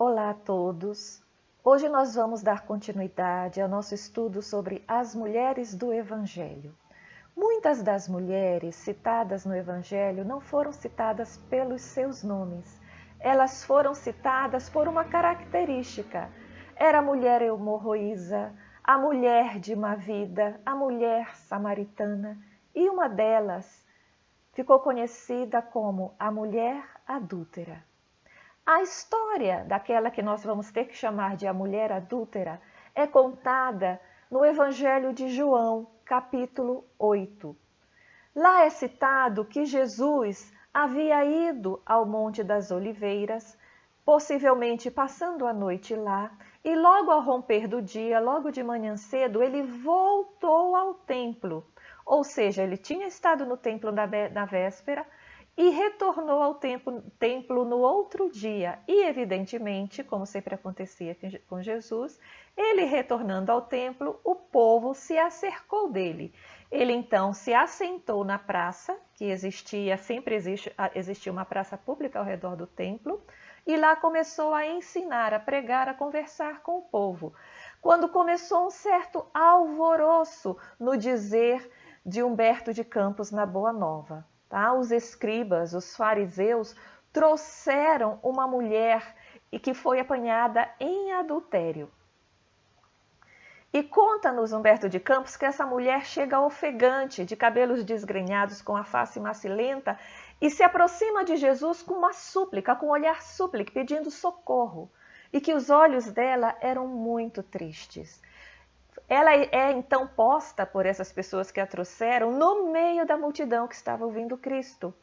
Olá a todos! Hoje nós vamos dar continuidade ao nosso estudo sobre as mulheres do Evangelho. Muitas das mulheres citadas no Evangelho não foram citadas pelos seus nomes. Elas foram citadas por uma característica. Era a mulher hemorroísa, a mulher de má vida, a mulher samaritana e uma delas ficou conhecida como a mulher adúltera. A história daquela que nós vamos ter que chamar de a mulher adúltera é contada no Evangelho de João, capítulo 8. Lá é citado que Jesus havia ido ao Monte das Oliveiras, possivelmente passando a noite lá, e logo ao romper do dia, logo de manhã cedo, ele voltou ao templo. Ou seja, ele tinha estado no templo na véspera, e retornou ao templo no outro dia. E, evidentemente, como sempre acontecia com Jesus, ele retornando ao templo, o povo se acercou dele. Ele, então, se assentou na praça, que sempre existia uma praça pública ao redor do templo, e lá começou a ensinar, a pregar, a conversar com o povo. Quando começou um certo alvoroço no dizer de Humberto de Campos na Boa Nova. Os escribas, os fariseus, trouxeram uma mulher que foi apanhada em adultério. E conta-nos Humberto de Campos que essa mulher chega ofegante, de cabelos desgrenhados, com a face macilenta, e se aproxima de Jesus com uma súplica, com um olhar súplico, pedindo socorro. E que os olhos dela eram muito tristes. Ela é então posta por essas pessoas que a trouxeram no meio da multidão que estava ouvindo Cristo.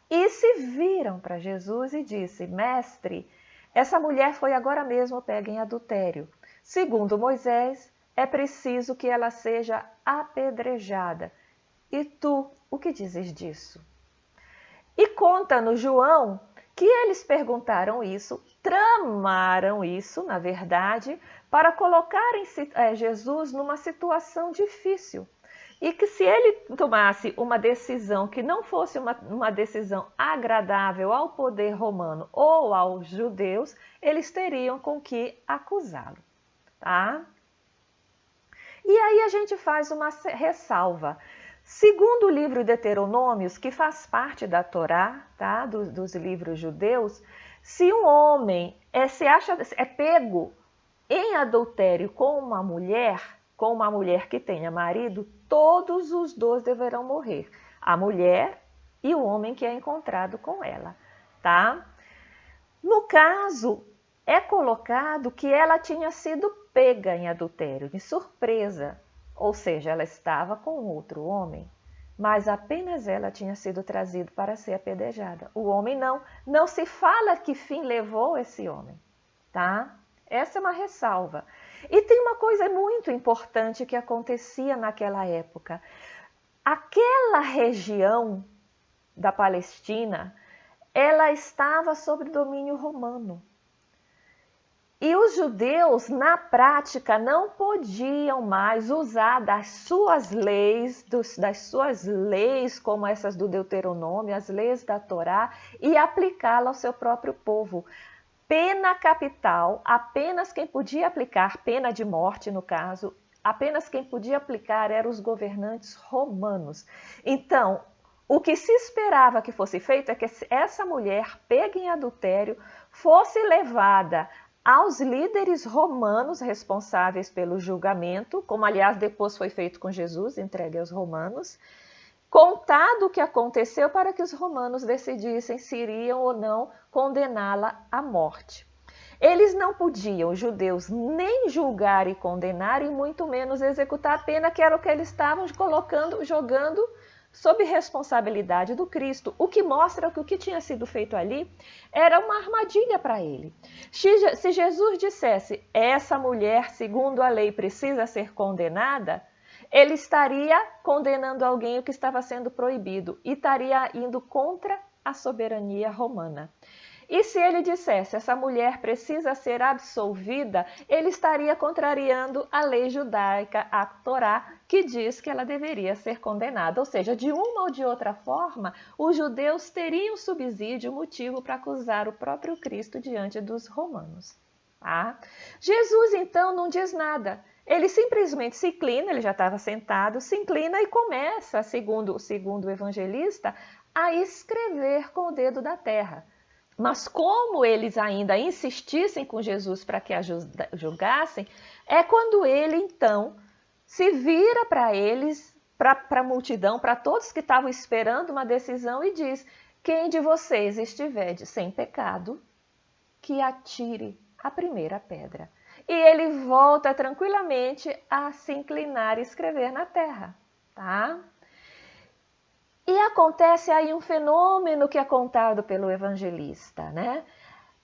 E se viram para Jesus e disse: Mestre, essa mulher foi agora mesmo pega em adultério. Segundo Moisés, é preciso que ela seja apedrejada. E tu, o que dizes disso? E conta-nos João que eles perguntaram isso, tramaram isso, na verdade, para colocarem Jesus numa situação difícil. E que se ele tomasse uma decisão que não fosse uma decisão agradável ao poder romano ou aos judeus, eles teriam com que acusá-lo. E aí a gente faz uma ressalva. Segundo o livro Deuteronômios, que faz parte da Torá, dos livros judeus, se um homem é pego em adultério com uma mulher que tenha marido, todos os dois deverão morrer. A mulher e o homem que é encontrado com ela. No caso, é colocado que ela tinha sido pega em adultério, de surpresa. Ou seja, ela estava com outro homem, mas apenas ela tinha sido trazida para ser apedrejada. O homem não. Não se fala que fim levou esse homem. Essa é uma ressalva. E tem uma coisa muito importante que acontecia naquela época. Aquela região da Palestina, ela estava sob domínio romano. E os judeus, na prática, não podiam mais usar das suas leis, como essas do Deuteronômio, as leis da Torá, e aplicá-la ao seu próprio povo. Pena capital, apenas quem podia aplicar, pena de morte no caso, apenas quem podia aplicar eram os governantes romanos. Então, o que se esperava que fosse feito é que essa mulher, pega em adultério, fosse levada aos líderes romanos responsáveis pelo julgamento, como aliás depois foi feito com Jesus, entregue aos romanos, contado o que aconteceu para que os romanos decidissem se iriam ou não condená-la à morte. Eles não podiam, os judeus, nem julgar e condenar, e muito menos executar a pena, que era o que eles estavam jogando sob responsabilidade do Cristo, o que mostra que o que tinha sido feito ali era uma armadilha para ele. Se Jesus dissesse, essa mulher, segundo a lei, precisa ser condenada, ele estaria condenando alguém o que estava sendo proibido e estaria indo contra a soberania romana. E se ele dissesse, essa mulher precisa ser absolvida, ele estaria contrariando a lei judaica, a Torá, que diz que ela deveria ser condenada. Ou seja, de uma ou de outra forma, os judeus teriam subsídio, motivo para acusar o próprio Cristo diante dos romanos. Tá? Jesus, então, não diz nada. Ele simplesmente se inclina, ele já estava sentado, se inclina e começa, segundo o evangelista, a escrever com o dedo da terra. Mas como eles ainda insistissem com Jesus para que a julgassem, é quando ele, então, se vira para eles, para a multidão, para todos que estavam esperando uma decisão e diz: quem de vocês estiver sem pecado, que atire a primeira pedra. E ele volta tranquilamente a se inclinar e escrever na terra, tá? E acontece aí um fenômeno que é contado pelo evangelista, né?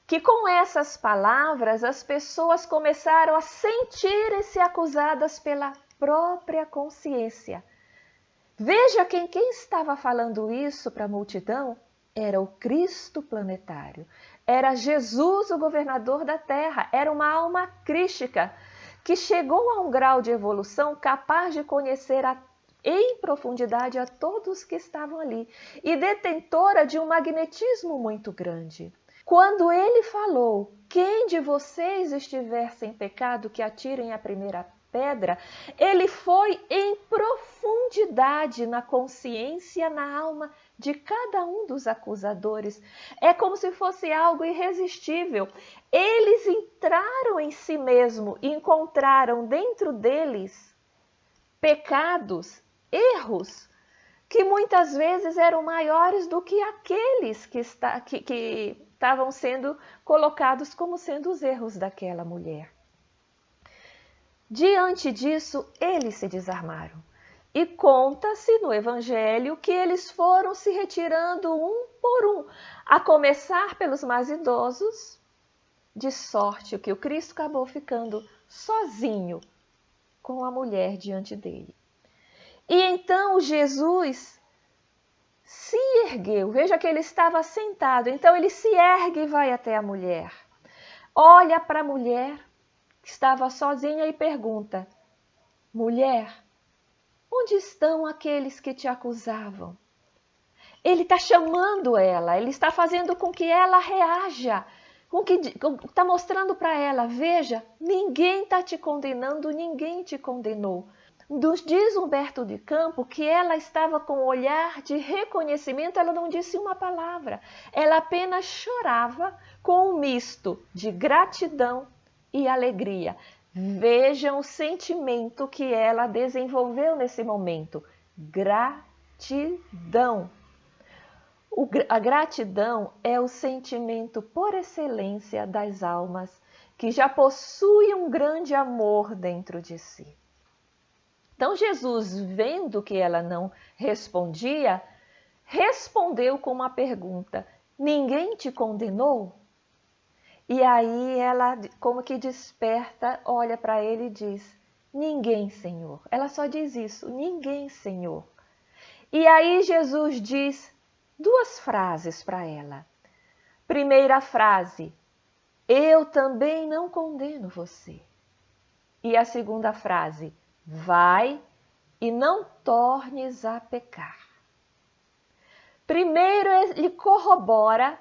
Que com essas palavras as pessoas começaram a sentir-se acusadas pela própria consciência. Veja quem estava falando isso para a multidão era o Cristo planetário. Era Jesus, o governador da Terra. Era uma alma crística que chegou a um grau de evolução capaz de conhecer em profundidade a todos que estavam ali e detentora de um magnetismo muito grande. Quando ele falou: quem de vocês estiver sem pecado, que atirem a primeira pedra, ele foi em profundidade na consciência, na alma de cada um dos acusadores. É como se fosse algo irresistível. Eles entraram em si mesmo e encontraram dentro deles pecados, erros, que muitas vezes eram maiores do que aqueles que estavam sendo colocados como sendo os erros daquela mulher. Diante disso, eles se desarmaram. E conta-se no Evangelho que eles foram se retirando um por um, a começar pelos mais idosos, de sorte que o Cristo acabou ficando sozinho com a mulher diante dele. E então Jesus se ergueu, veja que ele estava sentado, então ele se ergue e vai até a mulher. Olha para a mulher que estava sozinha e pergunta: mulher, onde estão aqueles que te acusavam? Ele está chamando ela, ele está fazendo com que ela reaja, está mostrando para ela: veja, ninguém está te condenando, ninguém te condenou. Diz Humberto de Campos que ela estava com um olhar de reconhecimento, ela não disse uma palavra, ela apenas chorava com um misto de gratidão e alegria. Vejam o sentimento que ela desenvolveu nesse momento: gratidão. A gratidão é o sentimento por excelência das almas que já possuem um grande amor dentro de si. Então Jesus, vendo que ela não respondia, respondeu com uma pergunta: ninguém te condenou? E aí ela, como que desperta, olha para ele e diz: ninguém, Senhor. Ela só diz isso: ninguém, Senhor. E aí Jesus diz duas frases para ela. Primeira frase: eu também não condeno você. E a segunda frase: vai e não tornes a pecar. Primeiro ele corrobora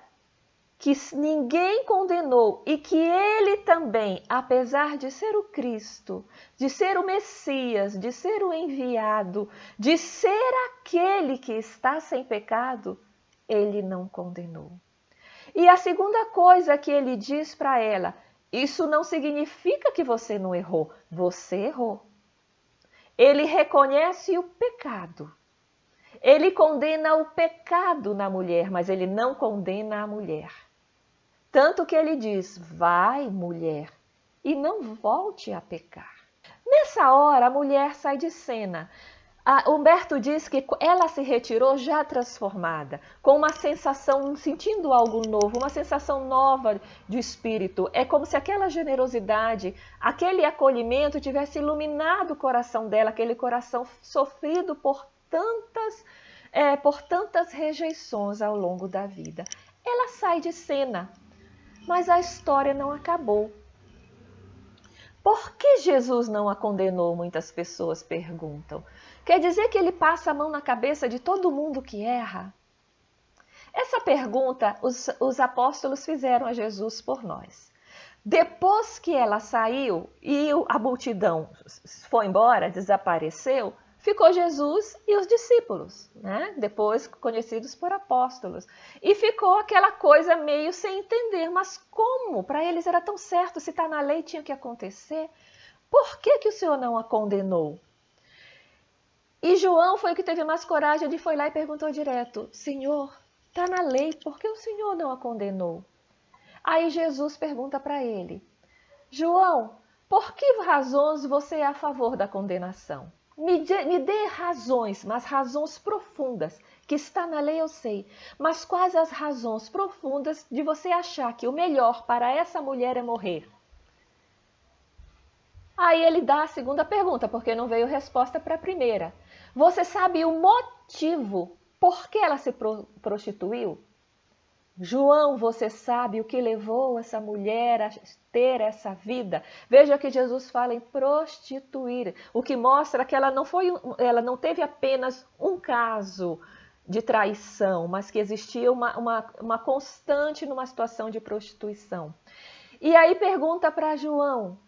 que ninguém condenou e que ele também, apesar de ser o Cristo, de ser o Messias, de ser o enviado, de ser aquele que está sem pecado, ele não condenou. E a segunda coisa que ele diz para ela: isso não significa que você não errou, você errou. Ele reconhece o pecado. Ele condena o pecado na mulher, mas ele não condena a mulher. Tanto que ele diz: vai, mulher, e não volte a pecar. Nessa hora, a mulher sai de cena. Humberto diz que ela se retirou já transformada, com uma sensação, sentindo algo novo, uma sensação nova de espírito. É como se aquela generosidade, aquele acolhimento tivesse iluminado o coração dela, aquele coração sofrido por tantas rejeições ao longo da vida. Ela sai de cena, mas a história não acabou. Por que Jesus não a condenou? Muitas pessoas perguntam. Quer dizer que ele passa a mão na cabeça de todo mundo que erra? Essa pergunta os apóstolos fizeram a Jesus por nós. Depois que ela saiu e a multidão foi embora, desapareceu, ficou Jesus e os discípulos, né? Depois conhecidos por apóstolos. E ficou aquela coisa meio sem entender, mas como? Para eles era tão certo, se está na lei tinha que acontecer. Por que que o Senhor não a condenou? E João foi o que teve mais coragem, ele foi lá e perguntou direto, Senhor, está na lei, por que o Senhor não a condenou? Aí Jesus pergunta para ele, João, por que razões você é a favor da condenação? Me dê razões, mas razões profundas, que está na lei eu sei, mas quais as razões profundas de você achar que o melhor para essa mulher é morrer? Aí ele dá a segunda pergunta, porque não veio resposta para a primeira. Você sabe o motivo por que ela se prostituiu? João, você sabe o que levou essa mulher a ter essa vida? Veja que Jesus fala em prostituir, o que mostra que ela não teve apenas um caso de traição, mas que existia uma constante numa situação de prostituição. E aí pergunta para João,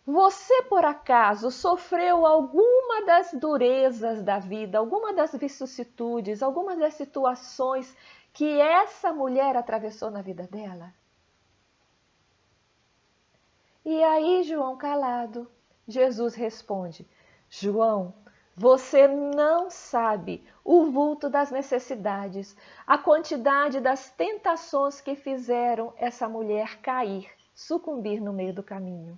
você por acaso sofreu alguma das durezas da vida, alguma das vicissitudes, alguma das situações que essa mulher atravessou na vida dela? E aí, João calado, Jesus responde, João, você não sabe o vulto das necessidades, a quantidade das tentações que fizeram essa mulher cair, sucumbir no meio do caminho.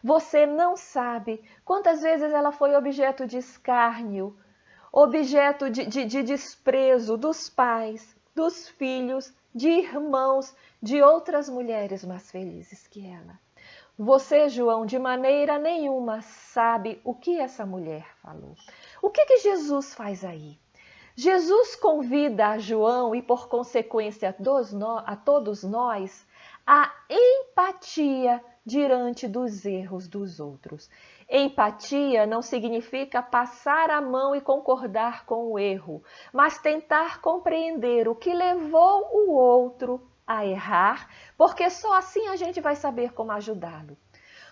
Você não sabe quantas vezes ela foi objeto de escárnio, objeto de desprezo dos pais, dos filhos, de irmãos, de outras mulheres mais felizes que ela. Você, João, de maneira nenhuma sabe o que essa mulher falou. O que Jesus faz aí? Jesus convida a João e, por consequência, a todos nós, a empatia diante dos erros dos outros. Empatia não significa passar a mão e concordar com o erro, mas tentar compreender o que levou o outro a errar, porque só assim a gente vai saber como ajudá-lo.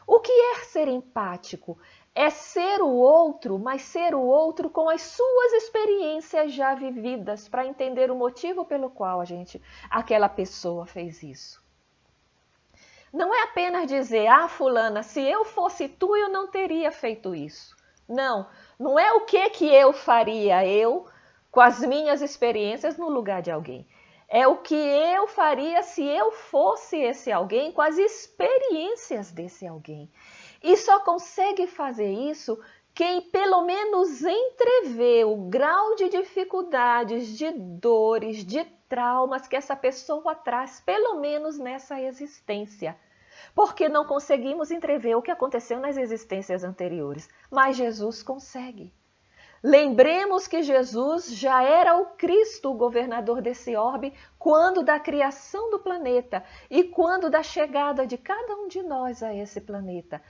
O que é ser empático? É ser o outro, mas ser o outro com as suas experiências já vividas, para entender o motivo pelo qual aquela pessoa fez isso. Não é apenas dizer, fulana, se eu fosse tu, eu não teria feito isso. Não, não é o que eu faria, com as minhas experiências no lugar de alguém. É o que eu faria se eu fosse esse alguém, com as experiências desse alguém. E só consegue fazer isso quem pelo menos entrevê o grau de dificuldades, de dores, de traumas que essa pessoa traz, pelo menos nessa existência. Porque não conseguimos entrever o que aconteceu nas existências anteriores, mas Jesus consegue. Lembremos que Jesus já era o Cristo, o governador desse orbe, quando da criação do planeta e quando da chegada de cada um de nós a esse planeta.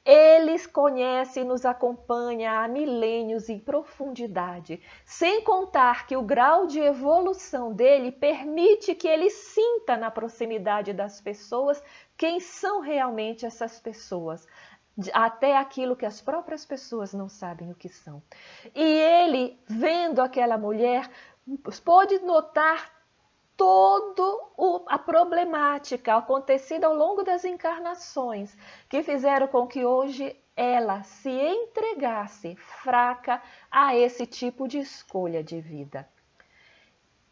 Ele conhece e nos acompanha há milênios em profundidade, sem contar que o grau de evolução dele permite que ele sinta na proximidade das pessoas quem são realmente essas pessoas, até aquilo que as próprias pessoas não sabem o que são. E ele, vendo aquela mulher, pôde notar toda a problemática acontecida ao longo das encarnações, que fizeram com que hoje ela se entregasse fraca a esse tipo de escolha de vida.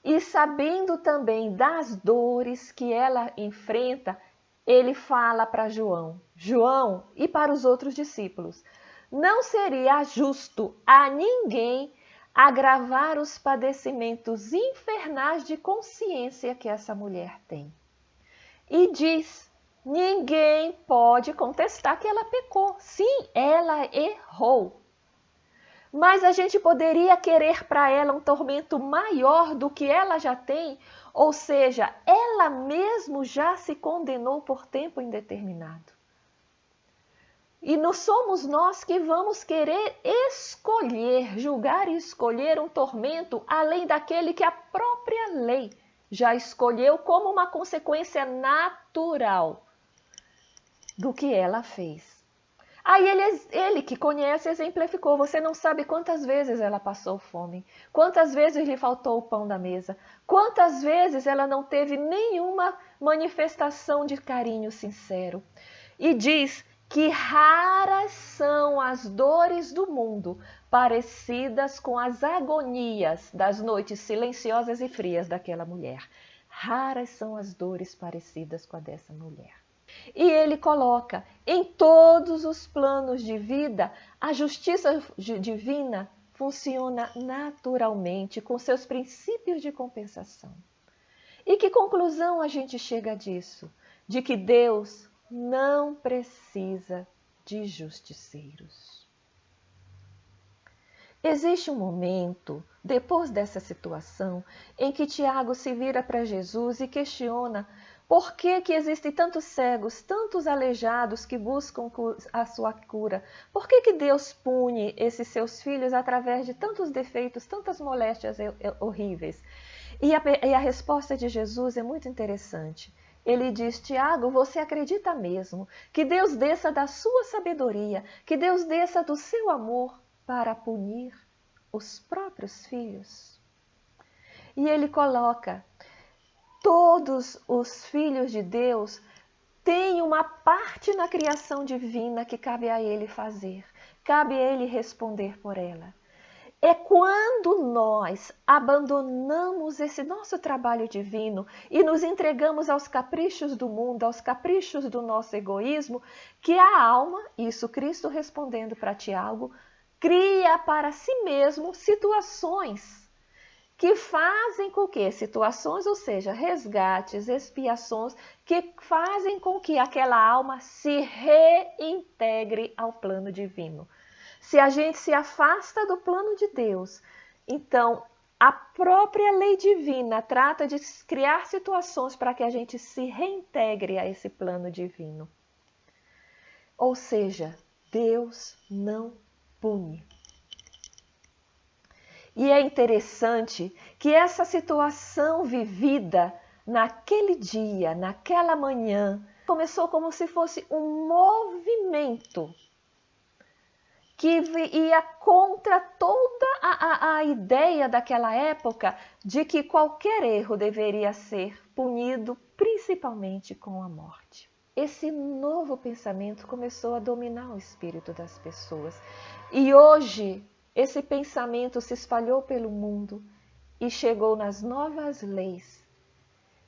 E sabendo também das dores que ela enfrenta, ele fala para João e para os outros discípulos, não seria justo a ninguém agravar os padecimentos infernais de consciência que essa mulher tem. E diz, ninguém pode contestar que ela pecou. Sim, ela errou. Mas a gente poderia querer para ela um tormento maior do que ela já tem, ou seja, ela mesmo já se condenou por tempo indeterminado. E não somos nós que vamos querer escolher, julgar e escolher um tormento além daquele que a própria lei já escolheu como uma consequência natural do que ela fez. Aí ele que conhece exemplificou. Você não sabe quantas vezes ela passou fome, quantas vezes lhe faltou o pão da mesa, quantas vezes ela não teve nenhuma manifestação de carinho sincero. E diz que raras são as dores do mundo parecidas com as agonias das noites silenciosas e frias daquela mulher. Raras são as dores parecidas com a dessa mulher. E ele coloca, em todos os planos de vida, a justiça divina funciona naturalmente com seus princípios de compensação. E que conclusão a gente chega disso? De que Deus não precisa de justiceiros. Existe um momento, depois dessa situação, em que Tiago se vira para Jesus e questiona por que existem tantos cegos, tantos aleijados que buscam a sua cura? Por que Deus pune esses seus filhos através de tantos defeitos, tantas moléstias horríveis? E a resposta de Jesus é muito interessante. Ele diz, Tiago, você acredita mesmo que Deus desça da sua sabedoria, que Deus desça do seu amor para punir os próprios filhos? E ele coloca, todos os filhos de Deus têm uma parte na criação divina que cabe a ele fazer, cabe a ele responder por ela. É quando nós abandonamos esse nosso trabalho divino e nos entregamos aos caprichos do mundo, aos caprichos do nosso egoísmo, que a alma, isso Cristo respondendo para Tiago, cria para si mesmo situações que fazem com que, situações, ou seja, resgates, expiações, que fazem com que aquela alma se reintegre ao plano divino. Se a gente se afasta do plano de Deus, então a própria lei divina trata de criar situações para que a gente se reintegre a esse plano divino. Ou seja, Deus não pune. E é interessante que essa situação vivida naquele dia, naquela manhã, começou como se fosse um movimento que ia contra toda a ideia daquela época de que qualquer erro deveria ser punido, principalmente com a morte. Esse novo pensamento começou a dominar o espírito das pessoas. E hoje, esse pensamento se espalhou pelo mundo e chegou nas novas leis,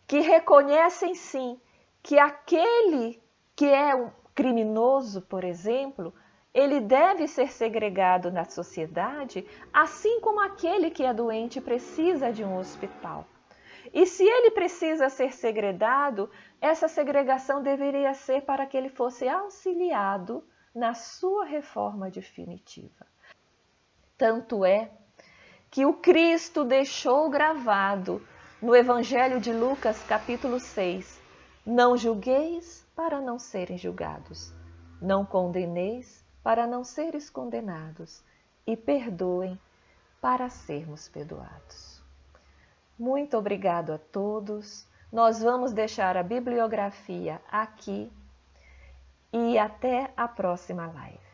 que reconhecem sim que aquele que é um criminoso, por exemplo, ele deve ser segregado na sociedade, assim como aquele que é doente precisa de um hospital. E se ele precisa ser segregado, essa segregação deveria ser para que ele fosse auxiliado na sua reforma definitiva. Tanto é que o Cristo deixou gravado no Evangelho de Lucas, capítulo 6, não julgueis para não serem julgados, não condeneis para não seres condenados, e perdoem para sermos perdoados. Muito obrigado a todos. Nós vamos deixar a bibliografia aqui e até a próxima live.